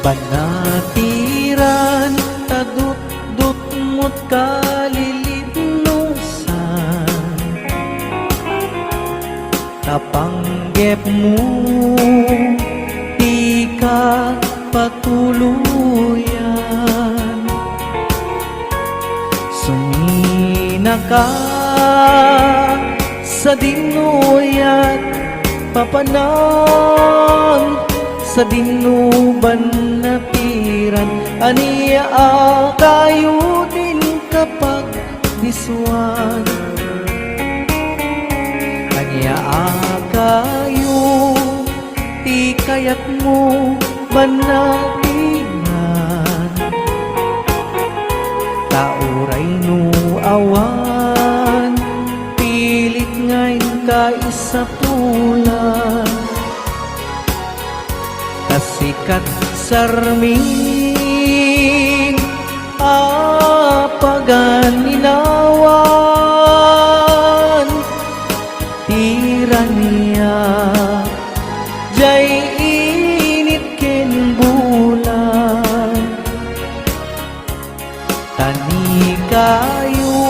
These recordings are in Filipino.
Banatiran tadut-dut mo't kalilitnusan, tapanggep mo di ka patuluyan. Sumina ka sa dinuyat papanan, sa dinuban na tiran. Aniya kayo din kapag diswan, aniya kayo ti kayat mo banatinan. Tauray no awan, pilit ngayon ka isa pulan. Kasikat sarming apagan inawan, tirania jay init ken bulan. Tani kayo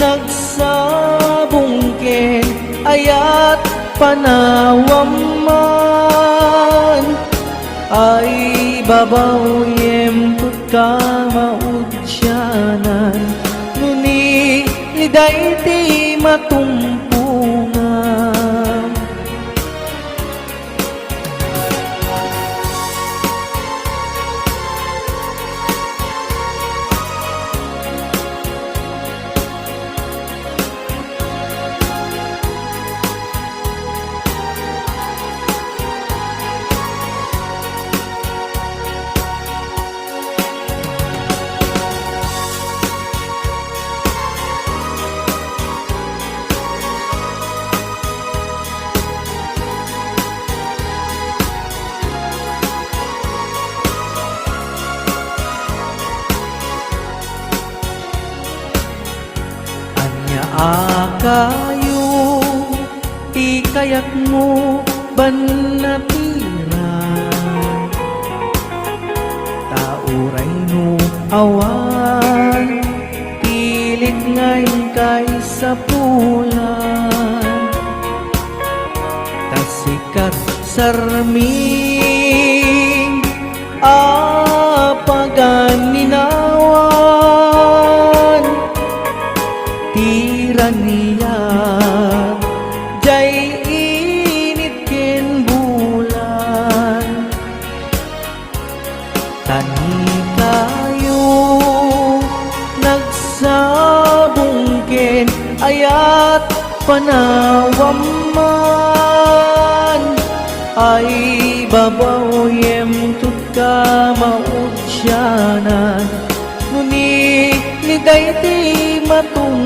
nagsabong ken ayat panawam man, ay babaw yem tut ka maudyanan. Nuni liday ti matumpungan. Kayo ti kayat mo banatiran. Tauray no awan, pilit ngayon kay sa pulan. Tasikat sarming apagan ninawan, tirania jay init ken bulan. Tani kayo nagsabong ken ayat panawam man, ay babaw yem tut ka maudyanan. Ngunit liday ti matumpungan.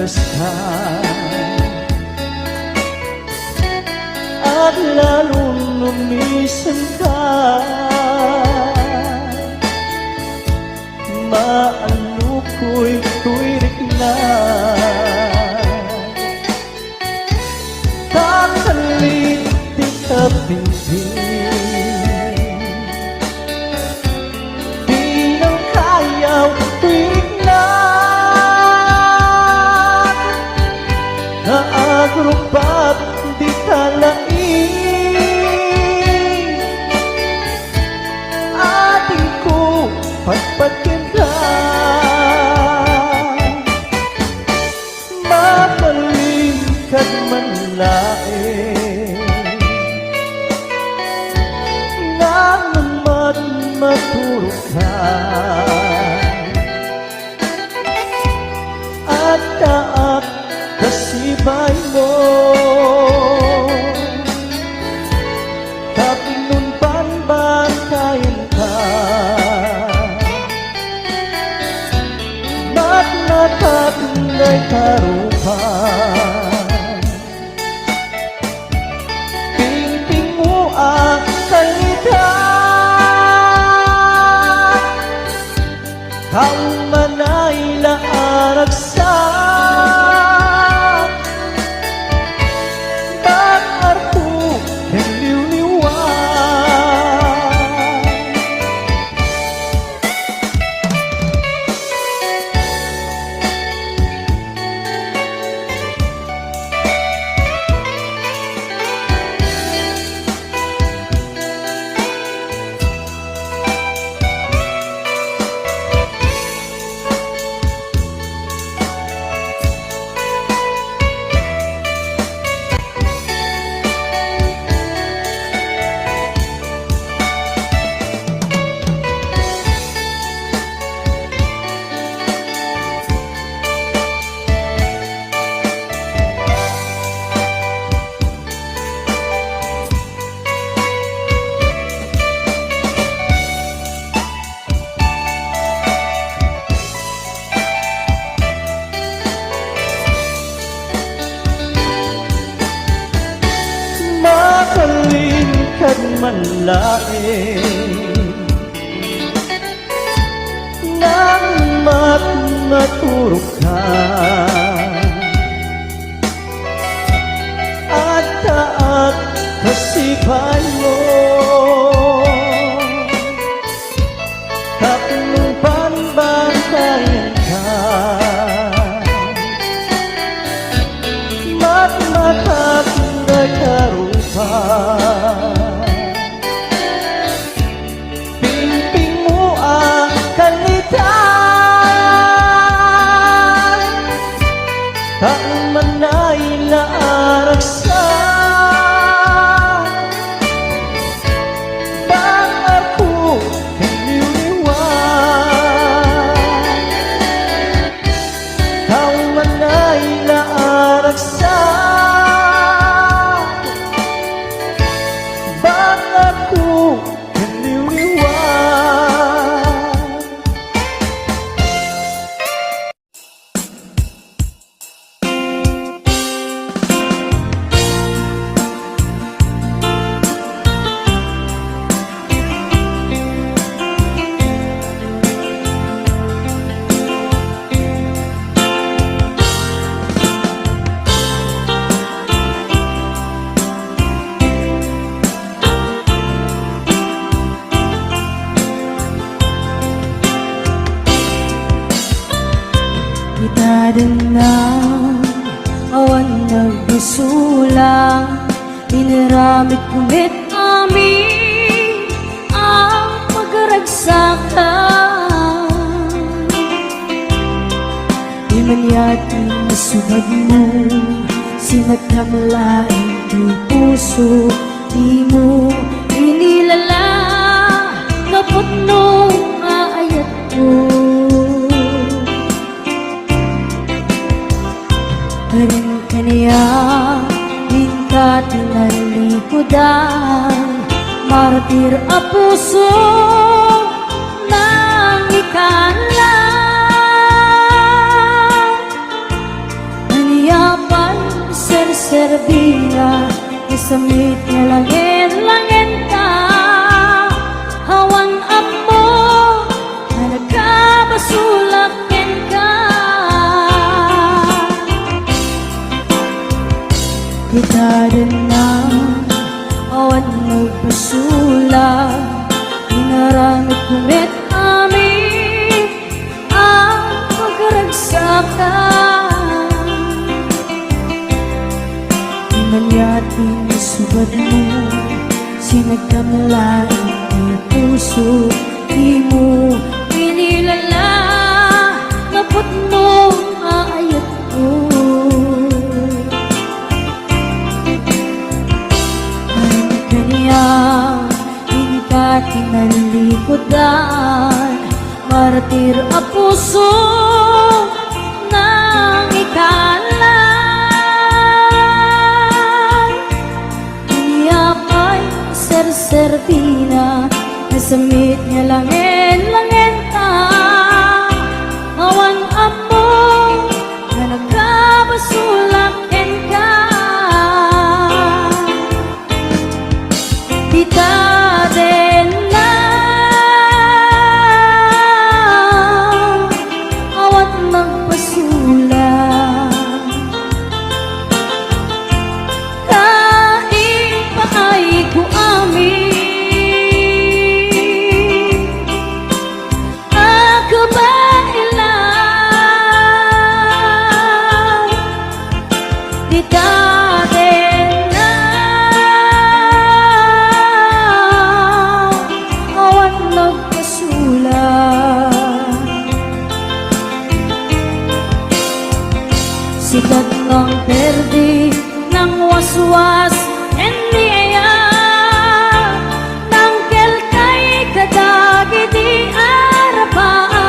dasal at lalong lumisan ka. Maano ko'y na takalit di ka pintin, di nang kayaw tuwing na naagrupat di talain. Ating ko pagpagyan ka, mabalingkad man lain, nga naman matulog ka at taak kasibay mo. Tapos nun panbantayan ka, ba't natatunay karupan? Pingping mo ang salita, kauman ay laaragsak, ba't arto ng liwliwan? Makalingkad man lain, nang maturog ka at taat kasibay mo. Tapos panbantayan ka, matmatatanda karupan. Pingping mo ang kalitan, kauman ay laaragsak, bang ako kaliliwan? Kauman ay laaragsak, bang ako kaliliwan? Itadang awan nagbusulang, dinaramit kumit amin ang pagragsakan. Di man yating masubad mo, sinagkamlaing di puso, di mo inilala, kapot nung aayat ko. Rin kaniya, din ka tinalikodan, martir a puso ng ikanlang. Nasamit nga langin-langin ka, hawan amo na nagkabasulakin ka. Itadan na awan magpasula, inaramit kumit amin ang pagkaragsakan. Manyating subad mo, sinagkamlain ang puso, di mo inilala, napot mo aayat ko. Ang kanya, hindi ka kinalikodan, martir ang puso ng ikala. Serbina, nasamit niya langin-langin ka, awan amo na nagkabasulakin ka. Dita din na awan magpasulat, kain pa ay ko amin. Sikat ng perdi ng waswas, hindi aya ng kelkay kadagi di arapaan.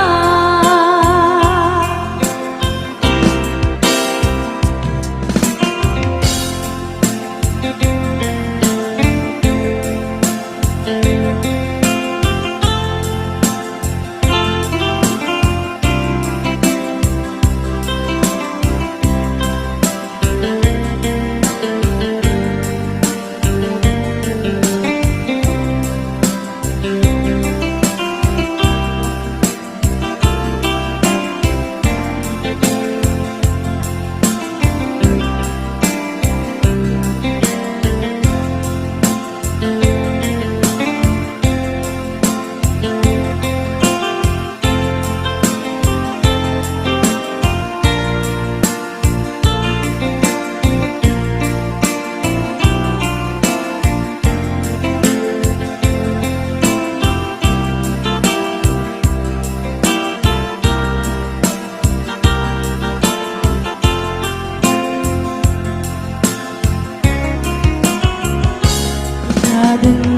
Kadang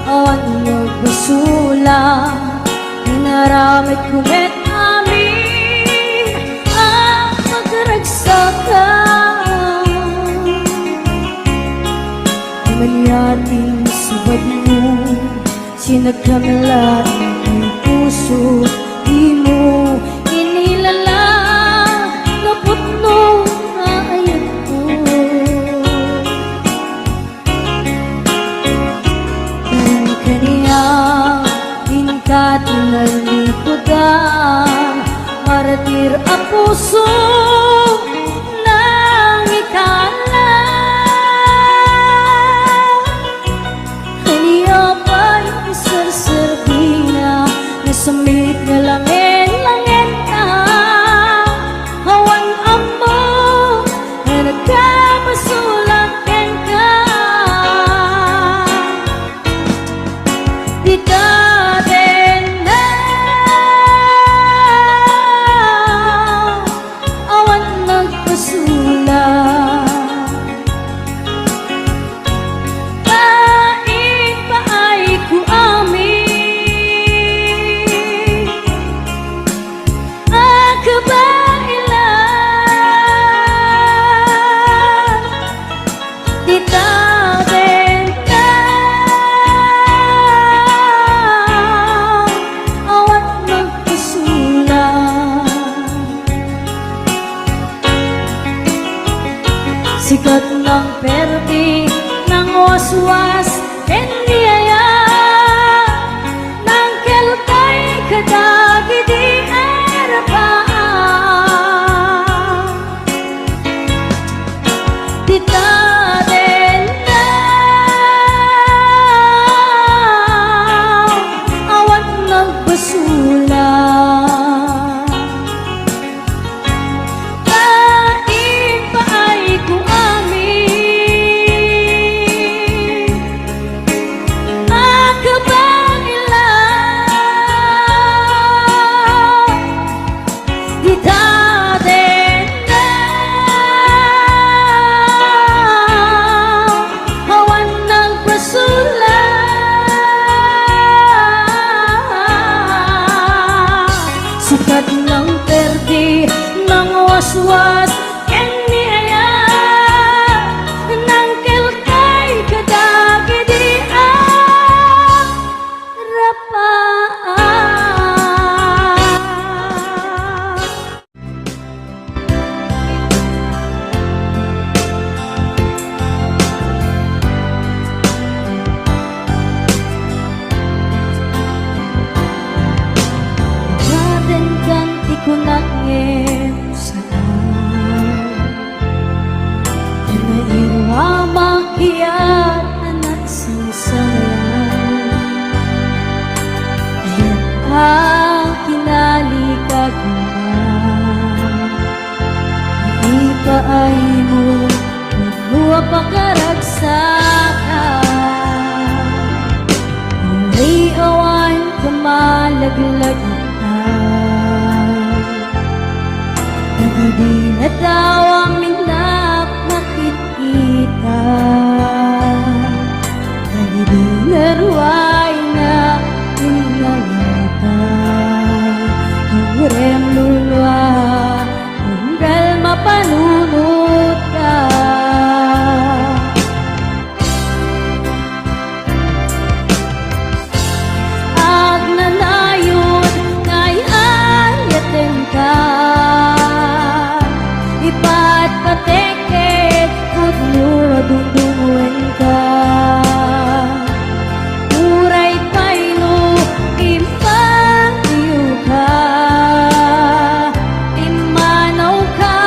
awan nagbasula, inaramit kumit amin ang pagkaragsakan. Manyating subad mo, sinagkamlain ang puso, di mo inilala, napot mo aayat ko. Tingkat nalikodan, martir ang puso ng ikala. Kaniya pa'y isar-serbina, nasamit na langin-langin ka, hawan amo na nagkabasulakin ka. Dita sikat ng perdi waswas ken niyaya nangkel kay kadagi di erapaan tita den na awan nagbasula sikat ng perdi ng waswas ken niyaya nangkel kay kadagi di arapaan Daden ganti ko nangin saan Inairwa makiyat anak singsalan Ayan ang kinalikag naman Ipaay mo Magluwa pakaragsakan Uri awan kamalaglag Hindi na daw ang minak makikita Hindi na ruway na inalata Ang rem lulwa Hanggal mapanunod ka Ag nanayon ngay ayaten ka Ipat pateket Kudlo dundungan ka Uray paino Impatiyo ka Imanaw ka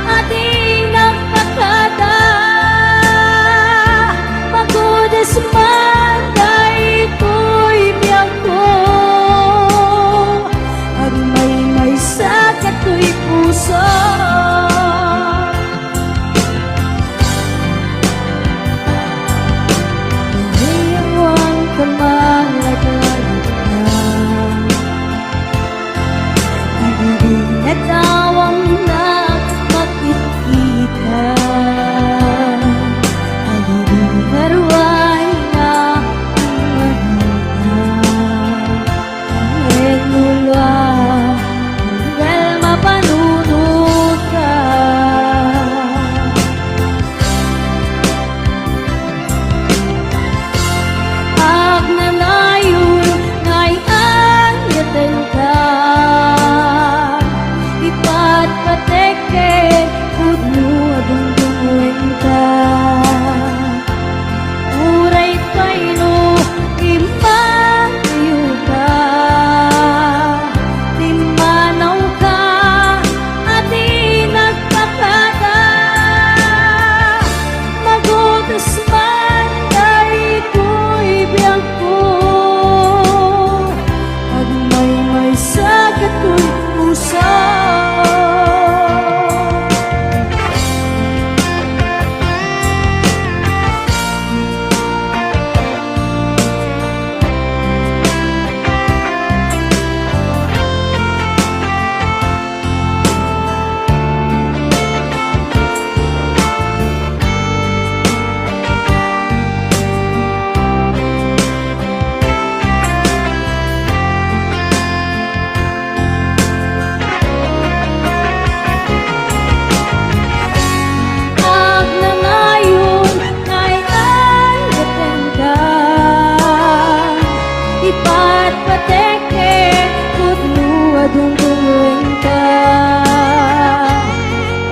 At inagpakada Pagudes man Daytoy biyag ko Ag may sakat ko'y puso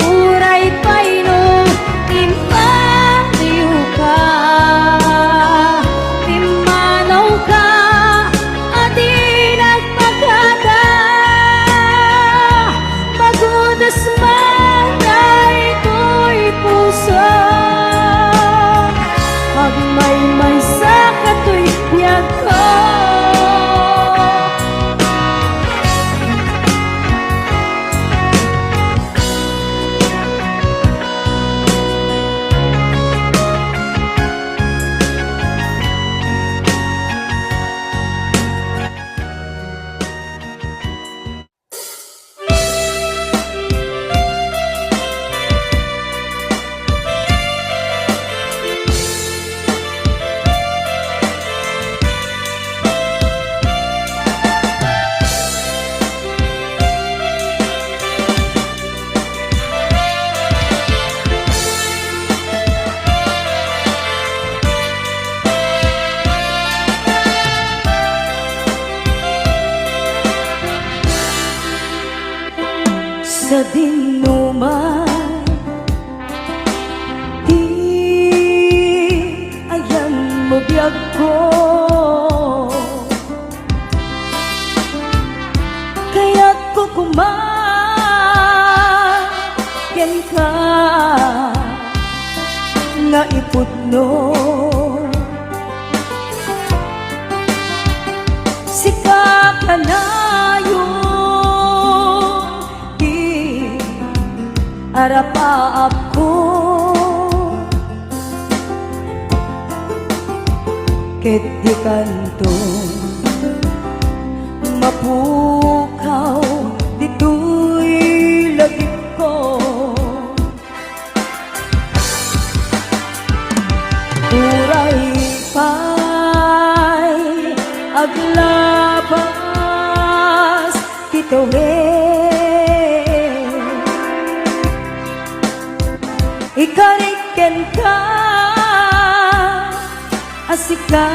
Uray paino, impatiyo ka sa dinuman, di ayan mo biyag ko, kaya't ko kumagen ka nga ipudno. Sika ka na yung di arapaap ko, ket di kanto mapukaw dito'y lagip ko. Uray pa'y aglabas kitawin, ikariken ka asika.